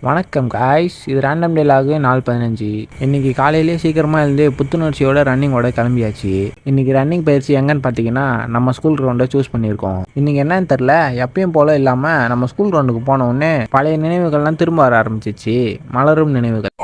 வணக்கம் காய்ஸ், இது ரேண்டம் டேலாகு 4/15. இன்னைக்கு காலையிலேயே சீக்கிரமாக எழுந்து புத்துணர்ச்சியோட ரன்னிங்கோட கிளம்பியாச்சு. இன்னைக்கு ரன்னிங் பயிற்சி எங்கன்னு பார்த்தீங்கன்னா நம்ம ஸ்கூல் கிரவுண்டை சூஸ் பண்ணியிருக்கோம். இன்னைக்கு என்னன்னு தெரில, எப்பயும் போல இல்லாமல் நம்ம ஸ்கூல் கிரவுண்டுக்கு போன உடனே பழைய நினைவுகள்லாம் திரும்ப வர ஆரம்பிச்சிச்சு. மலரும் நினைவுகள்.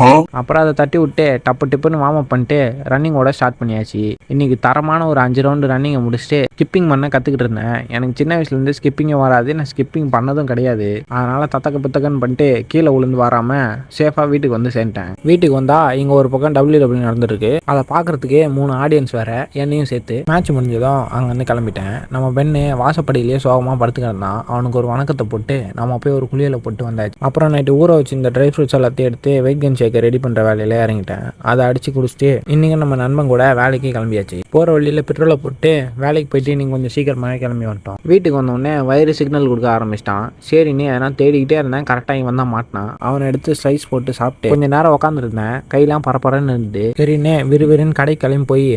அப்புறம் அதை தட்டி விட்டு டப்பு டிப்புன்னு வார்ம் அப் பண்ணிட்டு ரன்னிங்கோட ஸ்டார்ட் பண்ணியாச்சு. இன்னைக்கு தரமான ஒரு 5 ரவுண்டு ரன்னிங்கை முடிச்சுட்டு ஸ்கிப்பிங் பண்ண கற்றுக்கிட்டு இருந்தேன். எனக்கு சின்ன வயசுலேருந்து ஸ்கிப்பிங்கும் வராது, நான் ஸ்கிப்பிங் பண்ணதும் கிடையாது. அதனால தத்தக்க புத்தகன்னு பண்ணிட்டு கீழே விழுந்து வராம சேஃபா வீட்டுக்கு வந்து சேர்ந்துட்டேன். வீட்டுக்கு வந்தா இங்க ஒரு பக்கம் WWE நடந்துருக்கு. அதை பாக்குறதுக்கே 3 ஆடியன்ஸ் வேற, என்னையும் சேர்த்து. மேட்ச் முடிஞ்சதும் அங்க இருந்து கிளம்பிட்டேன். நம்ம பெண்ணு வாசப்படியிலேயே சோகமா படுத்து கிடந்தான். அவனுக்கு ஒரு வணக்கத்தை போட்டு நம்ம போய் ஒரு குளியலை போட்டு வந்தாச்சு. அப்புறம் நைட்டு ஊற வச்சு இந்த ட்ரை ஃப்ரூட்ஸ் எல்லாத்தையும் எடுத்து வெயிட் கெயின் ஷேக்கை ரெடி பண்ற வேலையில இறங்கிட்டேன். அதை அடிச்சு குடிச்சிட்டு இன்னைக்கு நம்ம நண்பன் கூட வேலைக்கு கிளம்பியாச்சு. போற வழியில பெட்ரோலை போட்டு வேலைக்கு போயிட்டு நீங்க கொஞ்சம் சீக்கிரமாக கிளம்பி வந்துட்டோம். வீட்டுக்கு வந்தோடனே வயிறு சிக்னல் கொடுக்க ஆரம்பிச்சிட்டான். சரின்னு எதனா தேடிக்கிட்டே இருந்தேன். கரெக்டாக இங்கே வந்தா மாட்டினான். அவனை எடுத்து ஸ்லைஸ் போட்டு சாப்பிட்டு கொஞ்ச நேரம் உட்காந்துருந்தேன். கையெல்லாம் பரப்பரன்னு இருந்து சரின்னு விறுவிறுன்னு கடை கிளம்பி போய்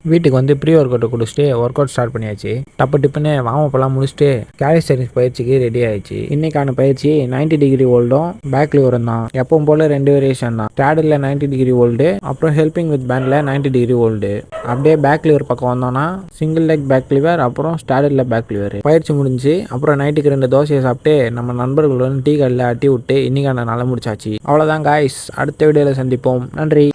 வீட்டுக்கு வந்து ப்ரீ ஒர்க் அவுட்டை குடிச்சிட்டு ஒர்க் அவுட் ஸ்டார்ட் பண்ணியாச்சு. டப்பு டிப்புன்னு வாமப்பெல்லாம் முடிச்சுட்டு கேலிஸ்டெனிக்ஸ் பயிற்சிக்கு ரெடி ஆயிடுச்சு. இன்னைக்கான பயிற்சி 90 டிகிரி ஓல்டும் பேக் லிவரும் தான். எப்பவும் போல 2 வேரியேஷன் தான். ஸ்டாடில் 90 டிகிரி ஓல்டு, அப்புறம் ஹெல்பிங் வித் பேண்டில் 90 டிகிரி ஓல்டு. அப்படியே பேக் லிவர் பக்கம் வந்தோம்னா சிங்கிள் லெக் பேக் லிவர், அப்புறம் ஸ்டாடில் பேக் லிவர். பயிற்சி முடிஞ்சு அப்புறம் நைட்டுக்கு 2 தோசையை சாப்பிட்டு நம்ம நண்பர்களுடன் டீ கடையில் அட்டி விட்டு இன்னைக்கான நாளை முடிச்சாச்சு. அவ்வளோதான் காய்ஸ், அடுத்த வீடியோவில் சந்திப்போம். நன்றி.